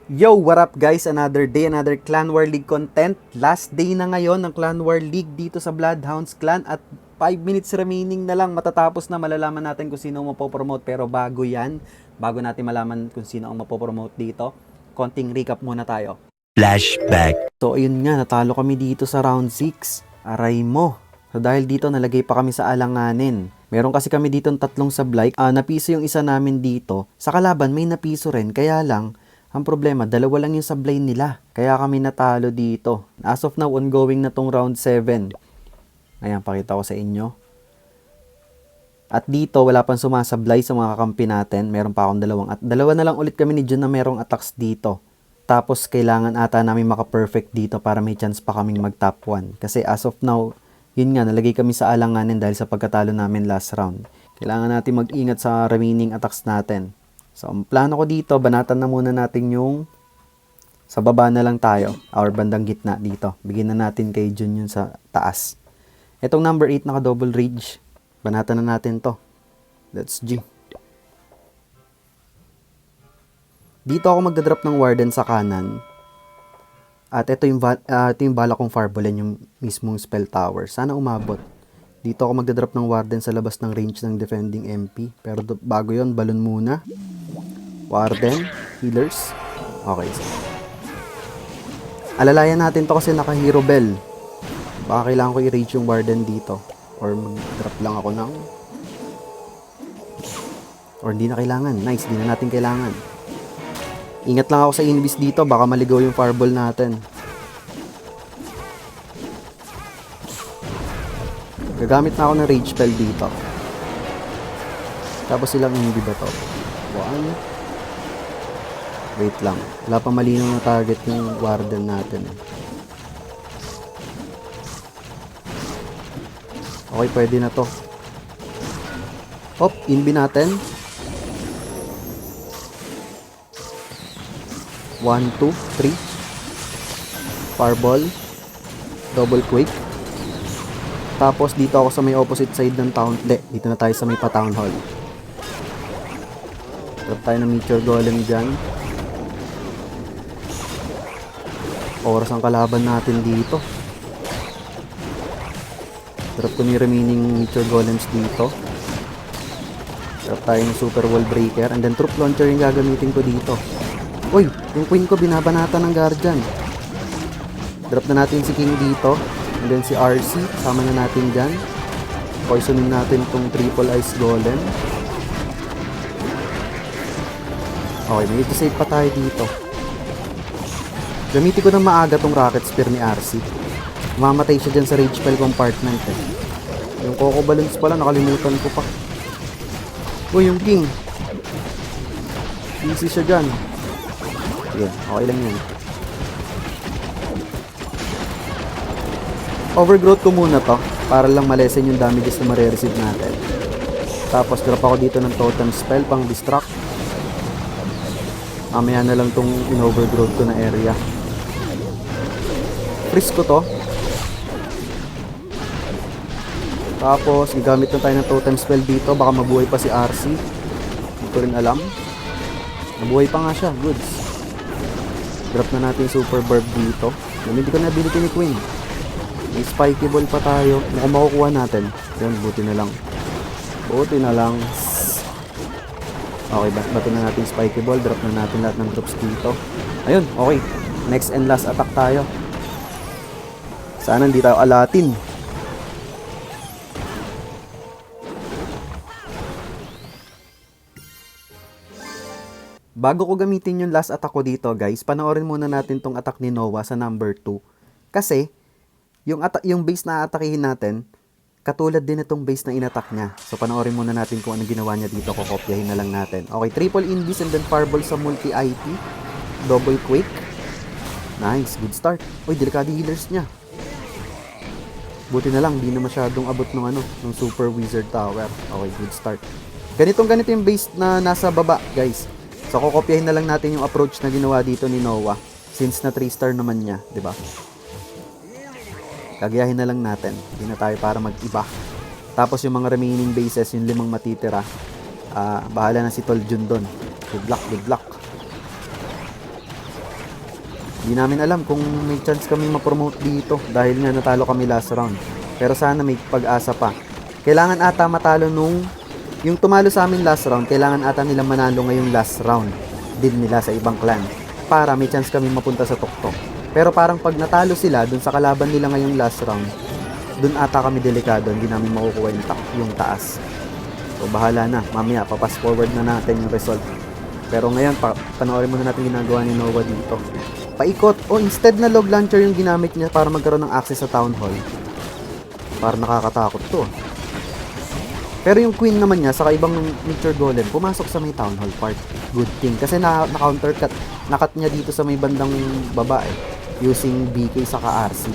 Yo, what up guys? Another day, another Clan War League content. Last day na ngayon ng Clan War League dito sa Bloodhounds Clan at 5 minutes remaining na lang matatapos na malalaman natin kung sino ang mapopromote. Pero bago yan, bago natin malaman kung sino ang mapopromote dito, konting recap muna tayo. Flashback. So ayun nga, natalo kami dito sa round 6. Aray mo. So dahil dito nalagay pa kami sa alanganin. Meron kasi kami dito tatlong sablay. Napiso yung isa namin dito. Sa kalaban may napiso rin, kaya lang ang problema, dalawa lang yung sablay nila. Kaya kami natalo dito. As of now, ongoing na tong round 7. Ayan, pakita ko sa inyo. At dito, wala pang sumasablay sa mga kakampi natin. Meron pa akong dalawang. At dalawa na lang ulit kami ni Jun na merong attacks dito. Tapos, kailangan ata namin maka-perfect dito para may chance pa kaming mag-top 1. Kasi as of now, yun nga, nalagay kami sa alanganin dahil sa pagkatalo namin last round. Kailangan natin mag-ingat sa remaining attacks natin. So, ang plano ko dito, banatan na muna natin yung sa baba na lang tayo, or bandang gitna dito. Bigyan na natin kay Jun yun sa taas. Itong number 8 naka double rage. Banatan na natin to. Let's G. Dito ako magdadrop ng warden sa kanan. At ito yung bala kong fireballan, yung mismong spell tower. Sana umabot. Dito ako magdadrop ng warden sa labas ng range ng defending MP. Pero bago yon, balon muna. Warden, healers. Okay. So. Alalayan natin to kasi naka-hero bell. Baka kailangan ko i-rage yung warden dito. Or mag-drop lang ako ng... Or hindi na kailangan. Nice, hindi na natin kailangan. Ingat lang ako sa invis dito. Baka maligaw yung fireball natin. Gagamit na ako ng rage spell dito. Tapos ilang invi ba to? 1... Wait lang. Wala pa malinaw na target yung warden natin. Okay, pwede na to. Hop, inbi natin. 1, 2, 3. Fireball. Double quick. Tapos dito ako sa may opposite side ng town. Dito na tayo sa may pa-town hall. Drop tayo ng meteor golem dyan. Oras ang kalaban natin dito. Drop ko yung remaining meteor golems dito. Drop tayo ng super wall breaker. And then troop launcher yung gagamitin ko dito. Uy! Yung queen ko binabanata ng guardian. Drop na natin si king dito. And then si RC. Sama na natin dyan. Poisonin natin itong triple ice golem. Okay, may save pa tayo dito. Gamitin ko ng maaga tong rocket spear ni RC. Mamatay siya dyan sa rage spell compartment eh. Yung Coco Balloons pala, nakalimutan ko pa. Uy, yung king. Easy siya dyan. Sige, okay lang yan. Overgrowth ko muna to para lang malesen yung damages na marireceive natin. Tapos drop ako dito ng totem spell pang distract. Mamaya na lang tong in-overgrowth ko na area. Freeze ko to. Tapos gagamit na tayo ng totem spell dito. Baka mabuhay pa si RC. Hindi ko rin alam. Nabuhay pa nga siya. Goods. Drop na natin super burb dito. Hindi ko na ability ni Queen. May spiky ball pa tayo. Mukhang makukuha natin. Yan, buti na lang. Buti na lang. Okay, bato na natin spiky ball. Drop na natin lahat ng drops dito. Ayun, okay. Next and last attack tayo. Sana hindi tayo alatin. Bago ko gamitin yung last attack ko dito guys, panoorin muna natin tong attack ni Noah sa number 2. Kasi, yung base na atakihin natin, katulad din itong base na inattack niya. So panoorin muna natin kung anong ginawa niya dito. Kokopyahin na lang natin. Okay, triple invis and then fireball sa multi-IT. Double quick. Nice, good start. Uy, delikado healers niya. Buti na lang, di na masyadong abot ng super wizard tower. Okay, good start. Ganito yung base na nasa baba, guys. So, kokopyahin na lang natin yung approach na ginawa dito ni Noah. Since na 3-star naman niya, di ba? Kagayahin na lang natin. Hindi na tayo para mag-iba. Tapos yung mga remaining bases, yung 5 matitira, bahala na si Tol Jun doon. Good luck, good luck. Di namin alam kung may chance kami ma-promote dito dahil nga natalo kami last round. Pero sana may pag-asa pa. Kailangan ata matalo nung yung tumalo sa amin last round, kailangan ata nila manalo ngayong last round din nila sa ibang clan para may chance kami mapunta sa tuktok. Pero parang pag natalo sila dun sa kalaban nila ngayong last round, dun ata kami delikado, hindi namin makukuha yung taas. So bahala na, mamaya papass forward na natin yung result. Pero ngayon, panoorin muna natin ginagawa ni Noah dito. Paikot, instead na log launcher yung ginamit niya para magkaroon ng access sa town hall. Para nakakatakot to. Pero yung queen naman niya, saka ibang nature golem, pumasok sa may town hall part. Good thing. Kasi na-counter cut, nakat niya dito sa may bandang babae. Using BK saka RC.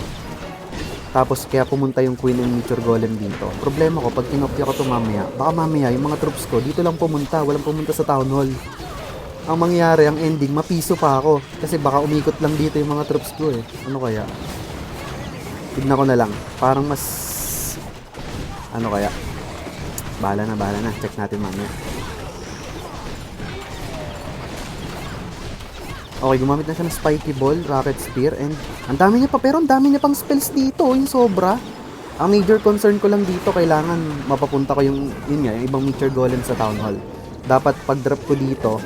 Tapos kaya pumunta yung queen ng nature golem dito. Problema ko, pag kinopya ko to mamaya, baka mamaya yung mga troops ko dito lang pumunta. Walang pumunta sa town hall. Ang mangyayari, ang ending, mapiso pa ako. Kasi baka umikot lang dito yung mga troops ko eh. Ano kaya? Tignan ko na lang. Parang mas... Ano kaya? Bahala na. Check natin mamaya. Okay, gumamit na siya ng spiky ball, rocket spear, and ang dami niya pa, pero ang dami niya pang spells dito, yung sobra. Ang major concern ko lang dito, kailangan mapapunta ko yung ibang nature golem sa town hall. Dapat pag-drop ko dito,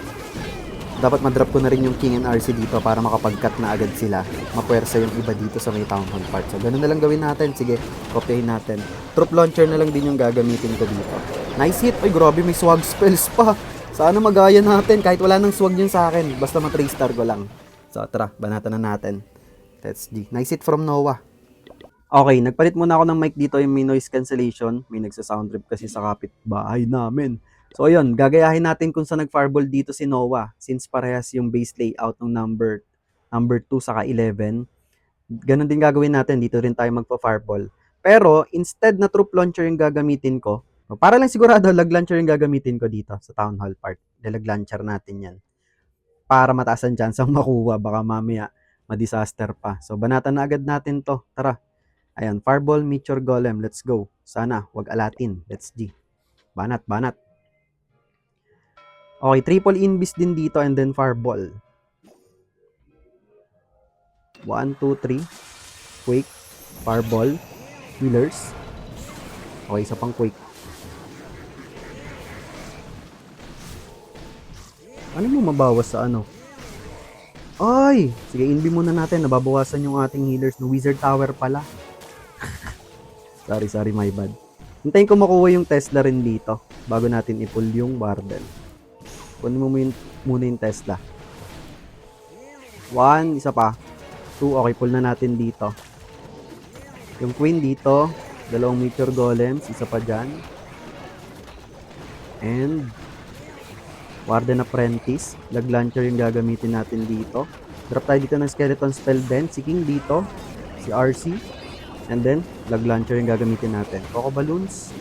dapat ma-drop ko na rin yung King and RC dito para makapag-cut na agad sila. Mapuwersa yung iba dito sa may town hall part. So, ganun na lang gawin natin. Sige, copyahin natin. Troop launcher na lang din yung gagamitin ko dito. Nice hit! Ay, grabe, may swag spells pa. Sana magaya natin kahit wala nang swag yun sa akin. Basta ma-3 star ko lang. So, tara, banatan na natin. Let's G. Nice hit from Noah. Okay, nagpalit muna ako ng mic dito yung may noise cancellation. May nagsa-sound trip kasi sa kapitbahay namin. So ayun, gagayahin natin kung saan nag-fireball dito si Noah since parehas yung base layout ng number 2 saka 11. Ganon din gagawin natin, dito rin tayo magpa-fireball. Pero instead na troop launcher yung gagamitin ko, para lang sigurado, lag launcher yung gagamitin ko dito sa town hall part. Lag launcher natin yan. Para mataas ang chance ang makuha, baka mamaya ma-disaster pa. So banatan na agad natin to, tara. Ayan, fireball, meteor golem, let's go. Sana, wag alatin, let's G. Banat. Okay, triple invis din dito and then fireball. 1, 2, 3. Quake. Fireball. Healers. Okay, isa pang quake. Ano mo mabawas sa ano? Ay! Sige, invi muna natin. Nababawasan yung ating healers. No, Wizard Tower pala. sorry, my bad. Hintayin ko makuha yung Tesla rin dito bago natin i-pull yung Bardel. Kunin mo muna yung Tesla. 1, isa pa. 2, okay, pull na natin dito. Yung Queen dito, 2 Meteor Golems, isa pa dyan. And Warden Apprentice, Lag Launcher yung gagamitin natin dito. Drop tayo dito ng Skeleton Spell din, si King dito, si RC, and then Lag Launcher yung gagamitin natin. Coco Balloons.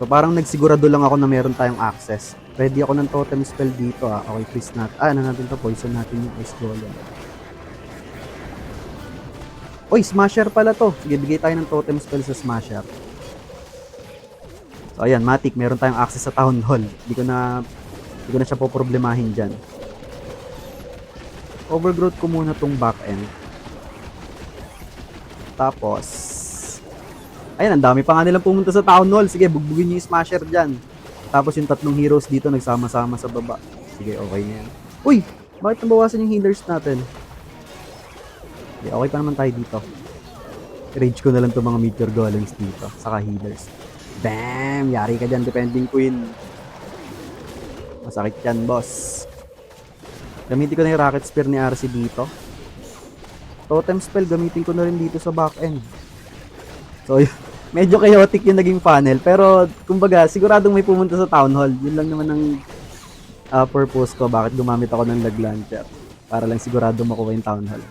So parang nagsigurado lang ako na meron tayong access. Ready ako ng totem spell dito ah. Okay, please natin. Ano natin to? Poison natin yung Ice Golem. Oy, Smasher pala to. Sige, bigay tayo ng totem spell sa Smasher. So ayan, Matic, meron tayong access sa Town Hall. Hindi ko na siya poproblemahin dyan. Overgrowth ko muna tong back end. Tapos ayan, ang dami pa nga nilang pumunta sa Town Hall. Sige, bugbugin nyo yung Smasher dyan. Tapos yung 3 heroes dito nagsama-sama sa baba. Sige, okay na yan. Uy! Bakit nabawasan yung healers natin? Okay pa naman tayo dito. Rage ko na lang itong mga Meteor Golems dito. Saka healers. Bam! Yari ka dyan, Defending Queen. Masakit yan, boss. Gamitin ko na yung Rocket Spear ni RC dito. Totem Spell, gamitin ko na rin dito sa back end. So, medyo chaotic yung naging funnel. Pero, kumbaga, siguradong may pumunta sa Town Hall. Yun lang naman ang purpose ko. Bakit gumamit ako ng Lag Launcher. Para lang sigurado makuha yung Town Hall.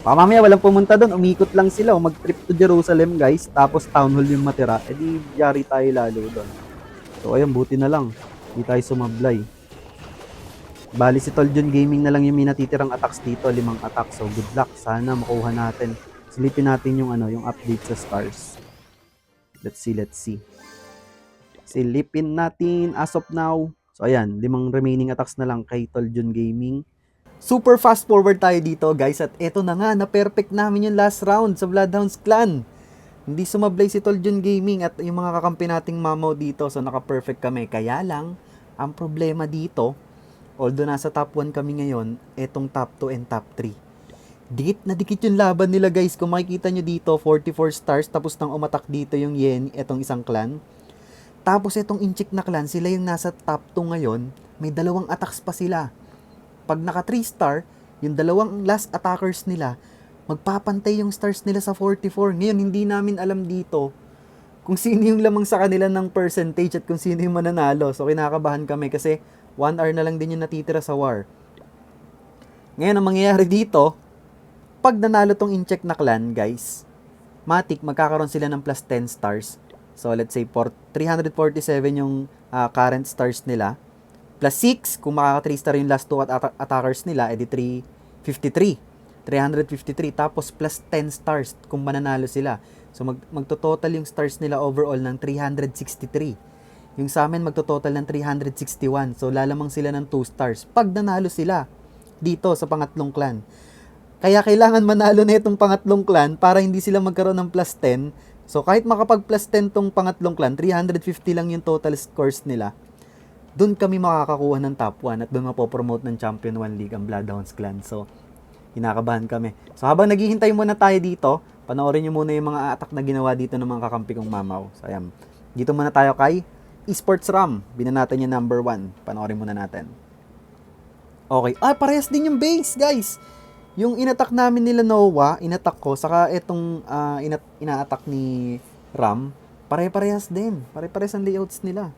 Mamaya, walang pumunta doon. Umikot lang sila. Mag-trip to Jerusalem, guys. Tapos, Town Hall yung matira. E di, yari tayo lalo doon. So, ayun, buti na lang. Hindi tayo sumablay. Bali, si Toljon Gaming na lang yung may natitirang attacks dito. 5 attacks. So, good luck. Sana makuha natin. Silipin natin yung yung update sa stars. Let's see. Silipin natin as of now. So ayan, 5 remaining attacks na lang kay Toljon Gaming. Super fast forward tayo dito guys at eto na nga, na-perfect namin yung last round sa Bloodhounds Clan. Hindi sumablay si Toljon Gaming at yung mga kakampi nating mamaw dito, so naka-perfect kami. Kaya lang, ang problema dito, although nasa top 1 kami ngayon, etong top 2 and top 3. Dikit na dikit yung laban nila guys. Kung makikita nyo dito, 44 stars, tapos nang umatak dito yung Yen, etong isang clan. Tapos etong Inchik na clan, sila yung nasa top 2 ngayon, may dalawang attacks pa sila. Pag naka 3 star, yung dalawang last attackers nila, magpapantay yung stars nila sa 44. Ngayon, hindi namin alam dito kung sino yung lamang sa kanila ng percentage at kung sino yung mananalo. So, kinakabahan kami kasi 1 hour na lang din yung natitira sa war. Ngayon, ang mangyayari dito, pag nanalo tong Incheck na clan, guys, matik, magkakaroon sila ng plus 10 stars. So, let's say, 347 yung current stars nila. Plus 6, kung makaka 3 star yung last 2 attackers nila, edi 353. Tapos plus 10 stars kung mananalo sila. So magto-total yung stars nila overall ng 363. Yung sa amin magto-total ng 361. So lalamang sila ng 2 stars pag nanalo sila dito sa pangatlong clan. Kaya kailangan manalo na itong pangatlong clan para hindi sila magkaroon ng plus 10. So kahit makapag plus 10 tong pangatlong clan, 350 lang yung total scores nila. Doon kami makakakuha ng top 1 at doon mapopromote ng Champion 1 League ang Bloodhounds Clan. So, hinakabahan kami. So, habang naghihintay muna tayo dito, panoorin nyo muna yung mga attack na ginawa dito ng mga kakampi kong mamaw. So, ayan. Dito muna tayo kay Esports Ram. Binanatan yung number 1. Panoorin muna natin. Okay. Parehas din yung base, guys. Yung inattack namin nila Noah, inattack ko, saka itong ina-attack ni Ram, pare-parehas din. Pare-parehas ang layouts nila.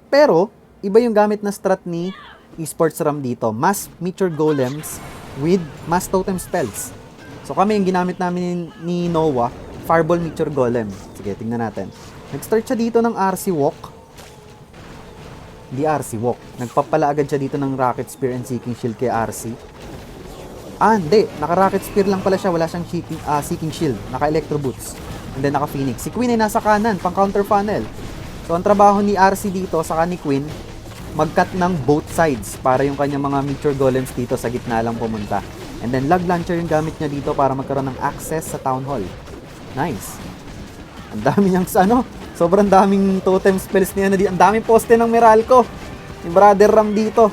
Pero, iba yung gamit na strat ni Esports Ram dito. Mass Meteor Golems with Mass Totem Spells. So kami yung ginamit namin ni Noah, Fireball Meteor Golem. Sige, tingnan natin. Nag-start siya dito ng RC Walk. Hindi RC Walk. Nagpapala agad siya dito ng Rocket Spear and Seeking Shield kay RC. Hindi. Naka-Rocket Spear lang pala siya. Wala siyang Seeking Shield. Naka-Electro Boots. And then naka-Phoenix. Si Queen ay nasa kanan, pang counter funnel. So ang trabaho ni RC dito, saka ni Queen, mag-cut ng both sides para yung kanyang mga Meteor Golems dito sa gitna lang pumunta. And then Log Launcher yung gamit niya dito para magkaroon ng access sa Town Hall. Nice. Ang dami niyang sobrang daming totem spells niya na dito. Ang daming poste ng Meralco. Yung Brother Ram dito.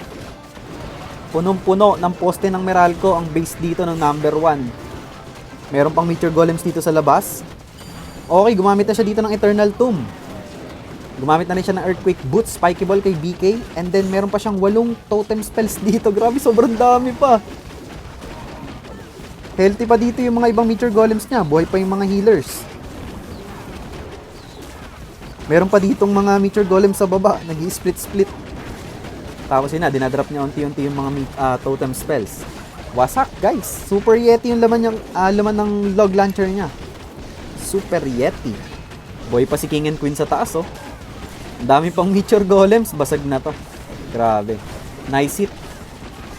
Punong-puno ng poste ng Meralco ang base dito ng number 1. Meron pang Meteor Golems dito sa labas. Okay, gumamit na siya dito ng Eternal Tomb. Gumamit na rin siya ng Earthquake Boots, Spiky Ball kay BK, and then meron pa siyang 8 totem spells dito. Grabe, sobrang dami pa. Healthy pa dito yung mga ibang Meteor Golems niya. Buhay pa yung mga healers. Meron pa ditong mga Meteor Golems sa baba. Nag-i-split-split. Tapos yun na, dinadrop niya unti-unti yung mga totem spells. Wasak, guys. Super Yeti yung laman ng Log Launcher niya. Super Yeti. Buhay pa si King and Queen sa taas, oh. Ang dami pang Meteor Golems. Basag na to. Grabe. Nice hit.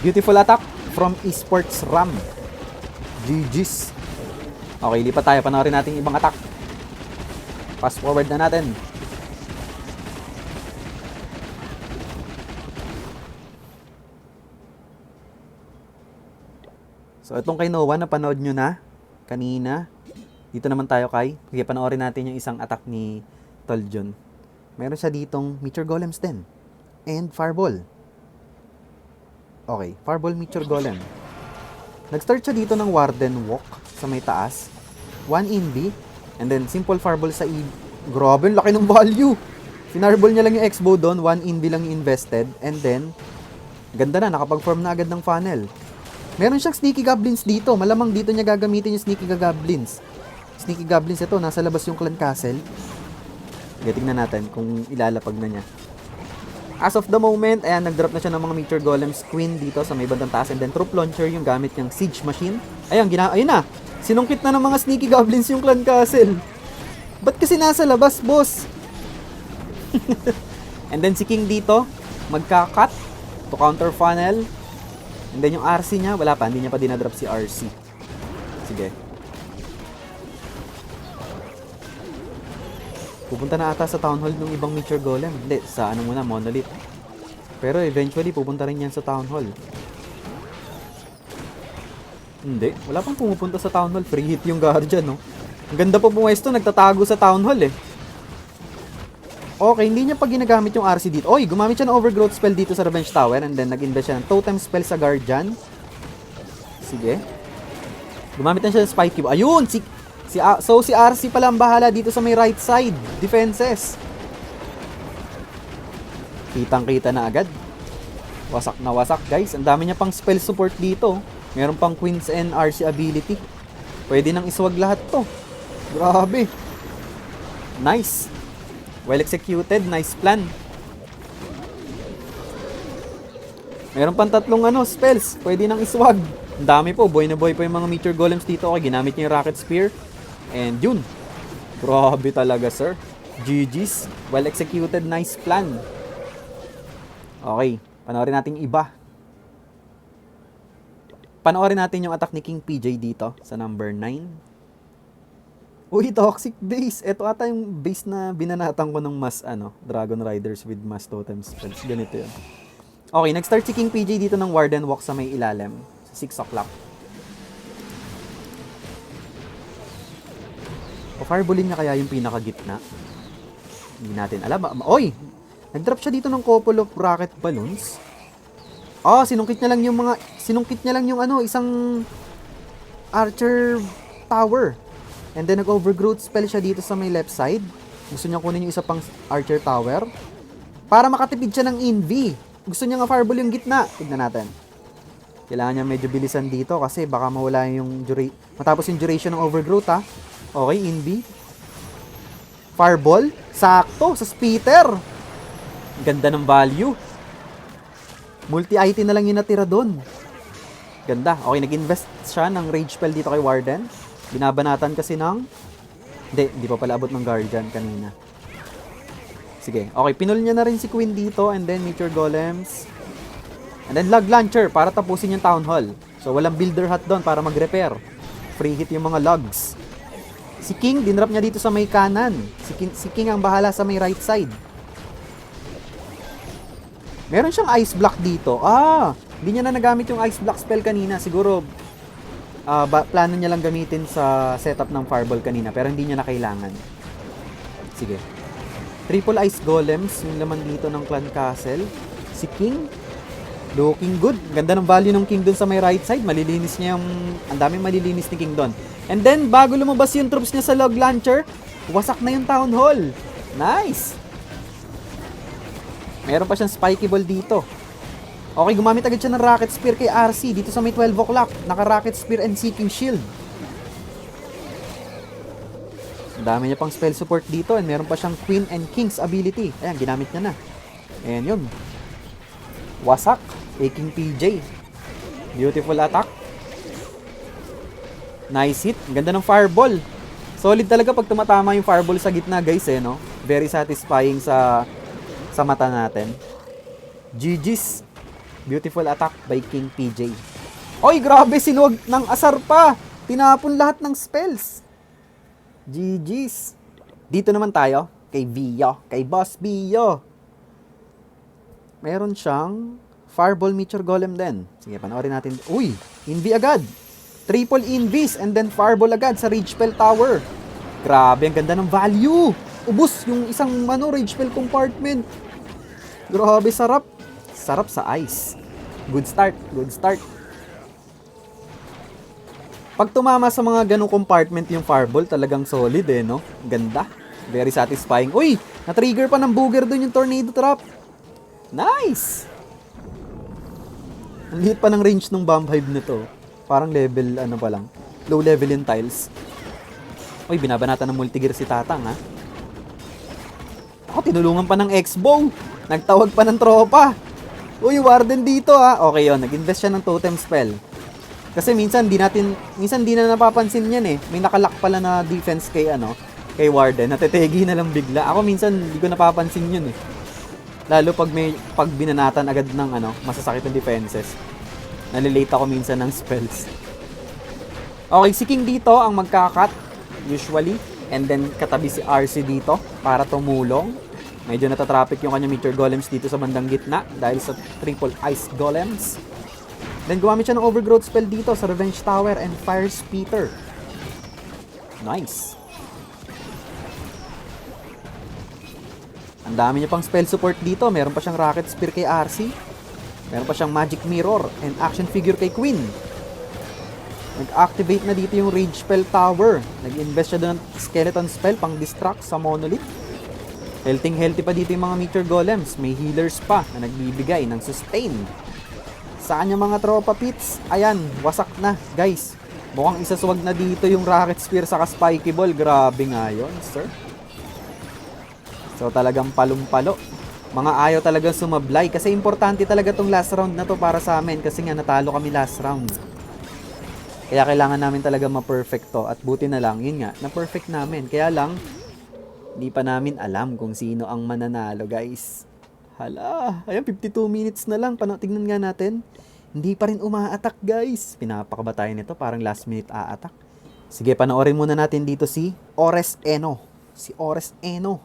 Beautiful attack from Esports Ram. GG's. Okay, lipat tayo. Panoorin natin yung ibang attack. Fast forward na natin. So, itong kay Noah, napanood nyo na kanina. Dito naman tayo kay. Okay, panoorin natin yung isang attack ni Toljon. Meron siya ditong Meteor Golems din. And Fireball. Okay, Fireball Meteor Golem. Nag-start siya dito ng Warden Walk sa may taas. 1 invi. And then, simple Fireball sa E. Grabe, laki ng value. Finarball niya lang yung X-Bow doon. 1 invi lang yung invested. And then, ganda na. Nakapag-form na agad ng funnel. Meron siyang Sneaky Goblins dito. Malamang dito niya gagamitin yung Sneaky Goblins. Sneaky Goblins ito. Nasa labas yung Clan Castle. Tingnan natin kung ilalapag na niya. As of the moment, ayan, nag-drop na siya ng mga Meteor Golems Queen dito sa may bandang taas. And then Troop Launcher yung gamit niyang Siege Machine. Ayun, ayun na. Sinungkit na ng mga Sneaky Goblins yung Clan Castle. Ba't kasi nasa labas, boss? And then si King dito, magka-cut to counter funnel. And then yung RC niya, wala pa. Hindi niya pa dinadrop si RC. Sige. Pupunta na ata sa Town Hall ng ibang Meteor Golem. Hindi, sa Monolith. Pero eventually, pupunta rin yan sa Town Hall. Hindi. Wala pang pumupunta sa Town Hall. Free hit yung Guardian, no? Ang ganda po pumuesto. Nagtatago sa Town Hall, eh. Okay, hindi niya pa ginagamit yung RC dito. Oy, gumamit siya ng Overgrowth spell dito sa Revenge Tower. And then, nag-invest siya ng Totem spell sa Guardian. Sige. Gumamit na siya ng Spiky. Ayun! So, si RC pala ang bahala dito sa may right side. Defenses. Kitang-kita na agad. Wasak na wasak, guys. Ang dami niya pang spell support dito. Meron pang Queen's and RC ability. Pwede nang iswag lahat to. Grabe. Nice. Well executed. Nice plan. Meron pang tatlong spells. Pwede nang iswag. Ang dami po. Boy na boy pa yung mga Meteor Golems dito. Okay, ginamit niya yung Rocket Spear. And yun. Grabe talaga, sir. GG's. Well executed. Nice plan. Okay. Panoorin natin yung iba. Panoorin natin yung attack ni King PJ dito sa number 9. Uy, toxic base. Ito ata yung base na binanatan ko ng mas Dragon Riders with mass totem spells. Ganito yun. Okay, nag-start si King PJ dito ng Warden Walk sa may ilalim. Sa 6 o'clock. O fireballin niya kaya yung pinakagitna? Hindi natin alam. Oy! Nag-drop siya dito ng couple of rocket balloons. Sinungkit niya lang yung isang archer tower. And then nag-overgrowth spell siya dito sa may left side. Gusto niya kunin yung isa pang archer tower para makatipid siya ng inv. Gusto niya nga fireball yung gitna. Tignan natin. Kailangan niya medyo bilisan dito kasi baka mawala yung matapos yung duration ng overgrowth, ha. Okay, inv. Fireball. Sakto sa Spitter. Ganda ng value. Multi-IT na lang yung natira doon. Ganda. Okay, nag-invest siya ng rage spell dito kay Warden. Binabanatan kasi ng... Hindi pa pala abot ng Guardian kanina. Sige. Okay, pinul niya na rin si Queen dito and then Meteor Golems. And then Log Launcher para tapusin yung Town Hall. So, walang Builder Hut doon para mag-repair. Free hit yung mga logs. Si King, dinrap niya dito sa may kanan. Si King ang bahala sa may right side. Meron siyang Ice Block dito. Hindi niya na nagamit yung Ice Block spell kanina. Siguro, plano niya lang gamitin sa setup ng Fireball kanina. Pero hindi niya na kailangan. Sige. Triple Ice Golems. Yung laman dito ng Clan Castle. Si King. Looking good. Ganda ng value ng King dun sa may right side. Malilinis niya yung... Ang daming malilinis ni King dun. And then, bago lumabas yung troops niya sa Log Launcher, wasak na yung Town Hall. Nice! Meron pa siyang Spiky Ball dito. Okay, gumamit agad siya ng Rocket Spear kay RC dito sa may 12 o'clock. Naka-Rocket Spear and Seeking Shield. Ang dami niya pang spell support dito and meron pa siyang Queen and King's ability. Ayan, ginamit niya na. Ayan yun. Wasak. Taking PJ. Beautiful attack. Nice hit. Ang ganda ng Fireball. Solid talaga pag tumatama yung Fireball sa gitna, guys, no? Very satisfying sa mata natin. GG's. Beautiful attack by King PJ. Oy, grabe, sinuwag ng asar pa. Tinapon lahat ng spells. GG's. Dito naman tayo kay Vio, kay Boss Vio. Meron siyang Fireball Meteor Golem din. Sige, panoorin natin. Uy, invi agad. Triple invis and then Fireball agad sa Rage Spell Tower. Grabe, ang ganda ng value. Ubus yung isang Rage Spell compartment. Grabe, sarap. Sarap sa ice. Good start, good start. Pag tumama sa mga ganong compartment yung Fireball, talagang solid, no? Ganda. Very satisfying. Uy, na-trigger pa ng booger dun yung Tornado Trap. Nice! Ang liit pa ng range ng Bomb Hive nito. Parang level, pa lang. Low level yung tiles. Uy, binabanatan ng multigear si Tatang, ha? Ako, tinulungan pa ng X-Bow. Nagtawag pa ng tropa. Uy, Warden dito, ha? Okay, yun. Nag-invest siya ng Totem Spell. Kasi minsan di na napapansin yan, eh. May nakalock pala na defense kay Warden. Natetegi na lang bigla. Ako minsan di ko napapansin yun, eh. Lalo pag binanatan agad ng masasakit na defenses. Nalilate ako minsan ng spells. Okay, si King dito ang magkakat usually. And then katabi si RC dito para tumulong. Medyo natatraffic yung kanya Meteor Golems dito sa bandang gitna dahil sa triple Ice Golems. Then gumamit siya ng overgrowth spell dito sa Revenge Tower and Fire Speeder. Nice. Ang dami niya pang spell support dito. Meron pa siyang Rocket Spear kay RC. Meron pa siyang Magic Mirror and Action Figure kay Queen. Nag-activate na dito yung Rage Spell Tower. Nag-invest siya doon ng Skeleton Spell pang distract sa Monolith. Healthy pa dito yung mga Meteor Golems. May healers pa na nagbibigay ng sustain. Sa kanyang mga tropa pits, ayan, wasak na, guys. Mukhang isaswag na dito yung Rocket Spear sa Spiky Ball. Grabe nga yun, sir. So, talagang palong-palo. Mga ayaw talagang sumablay. Kasi importante talaga tong last round na to para sa amin. Kasi nga, natalo kami last round. Kaya kailangan namin talaga ma-perfect to. At buti na lang, yun nga, na-perfect namin. Kaya lang, hindi pa namin alam kung sino ang mananalo, guys. Hala, ayan, 52 minutes na lang. Tignan nga natin. Hindi pa rin uma-attack, guys. Pinapakaba tayo nito, parang last minute a-attack. Sige, panoorin muna natin dito si Ores Eno. Si Ores Eno.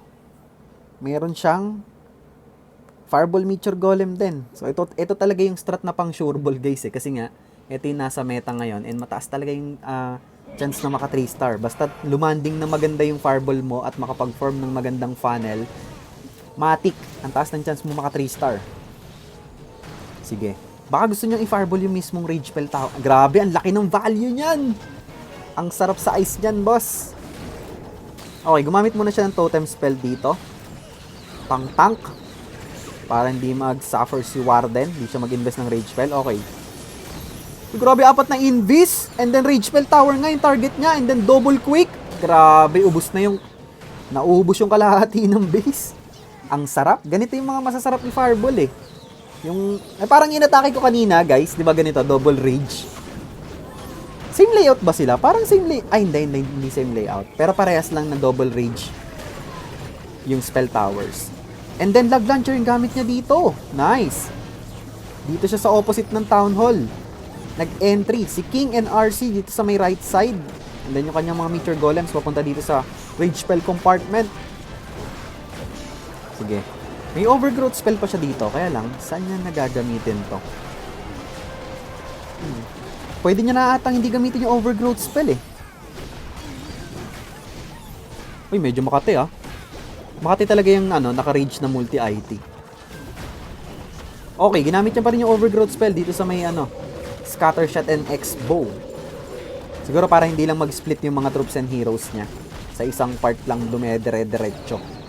Meron siyang Fireball Meteor Golem din. So, ito talaga yung strat na pang sureball, guys. Kasi nga, ito yung nasa meta ngayon. And mataas talaga yung chance na maka 3 star. Basta lumanding na maganda yung Fireball mo at makapag-form ng magandang funnel, matik, ang taas ng chance mo maka 3 star. Sige. Baka gusto nyo i-fireball yung mismong Rage Spell Tower. Grabe, ang laki ng value niyan. Ang sarap sa ice niyan, boss. Okay, gumamit muna siya ng Totem Spell dito. Pang tank. Para hindi mag-suffer si Warden. Hindi siya mag-invest ng Rage Spell. Okay. Grabe, 4 na Invis. And then Rage Spell Tower nga yung target niya. And then double quick. Grabe, ubos na yung... Nauubos yung kalahati ng base. Ang sarap. Ganito yung mga masasarap ni Fireball eh. Yung parang inatake ko kanina, guys. 'Di ba ganito, double rage. Same layout ba sila? Parang same layout. Ay, hindi same layout. Pero parehas lang na double rage yung spell towers. And then lag launcher yung gamit niya dito. Nice. Dito siya sa opposite ng Town Hall. Nag-entry si King and RC dito sa may right side. And then yung kanyang mga Meteor Golems papunta dito sa Rage Spell compartment. Sige. May overgrowth spell pa siya dito. Kaya lang, saan niya nagagamitin to? Pwede niya na atang hindi gamitin yung overgrowth spell eh. Uy, medyo makati ah. Makati talaga yung naka-rage na multi-IT. Okay, ginamit niya pa rin yung overgrowth spell dito sa may scatter shot and X-bow. Siguro para hindi lang mag-split yung mga troops and heroes niya. Sa isang part lang dumedere-derecho.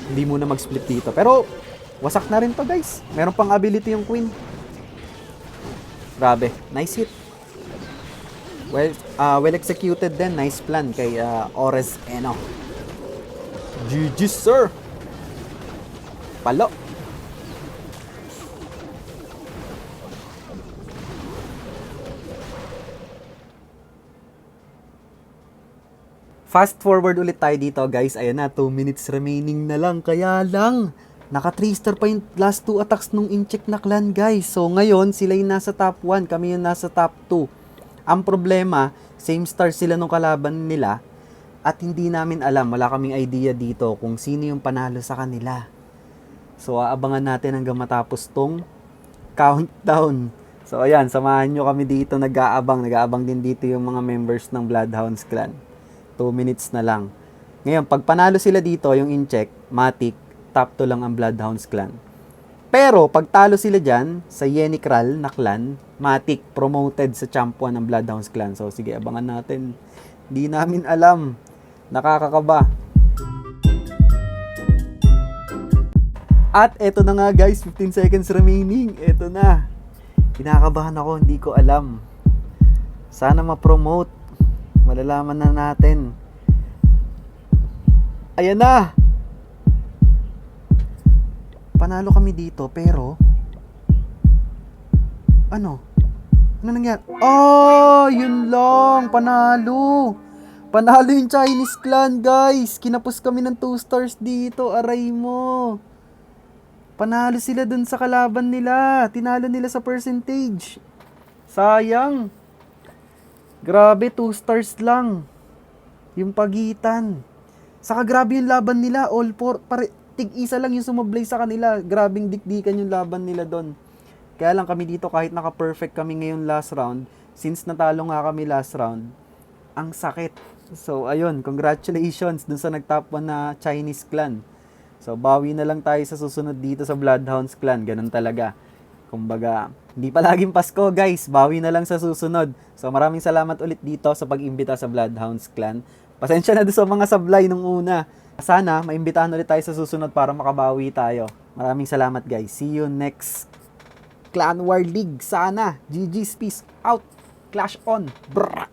Hindi muna mag-split dito. Pero, wasak na rin to, guys. Meron pang ability yung Queen. Grabe. Nice hit. Well executed din. Nice plan kay Ores Eno. GG, sir. Palo. Fast forward ulit tayo dito, guys. Ayan na, 2 minutes remaining na lang. Kaya lang, naka 3 star pa yung last 2 attacks nung in-check na clan, guys. So, ngayon, sila yung nasa top 1. Kami yung nasa top 2. Ang problema, same star sila nung kalaban nila. At hindi namin alam, wala kaming idea dito kung sino yung panalo sa kanila. So, aabangan natin hanggang matapos tong countdown. So, ayan, samahan nyo kami dito. Nag-aabang din dito yung mga members ng Bloodhounds clan. 2 minutes na lang. Ngayon, pag panalo sila dito, yung in-check, matik, top 2 lang ang Bloodhounds clan. Pero, pag talo sila dyan, sa Yenikral na clan, matik, promoted sa champ 1 ng Bloodhounds clan. So, sige, abangan natin. Hindi namin alam. Nakakakaba. At eto na nga, guys, 15 seconds remaining. Eto na. Kinakabahan ako, hindi ko alam. Sana ma-promote. Malalaman na natin. Ayan na. Panalo kami dito, pero ano nangyari? Oh, yun lang. Panalo yung Chinese clan, guys. Kinapos kami ng 2 stars dito. Aray mo. Panalo sila dun sa kalaban nila. Tinalo nila sa percentage. Sayang. Grabe, 2 stars lang yung pagitan. Saka grabe yung laban nila. All for, tig-isa lang yung sumablay sa kanila. Grabing dikdikan yung laban nila doon. Kaya lang kami dito kahit naka-perfect kami ngayon last round, since natalo nga kami last round, ang sakit. So ayun, congratulations dun sa nag-top 1 na Chinese clan. So bawi na lang tayo sa susunod dito sa Bloodhounds clan, ganun talaga. Kumbaga, hindi pa laging Pasko guys, bawi na lang sa susunod. So maraming salamat ulit dito sa pag-imbita sa Bloodhounds clan. Pasensya na doon sa mga sablay nung una. Sana maimbitahan ulit tayo sa susunod para makabawi tayo. Maraming salamat guys. See you next Clan War League. Sana. GG's, peace out. Clash on. Brrr.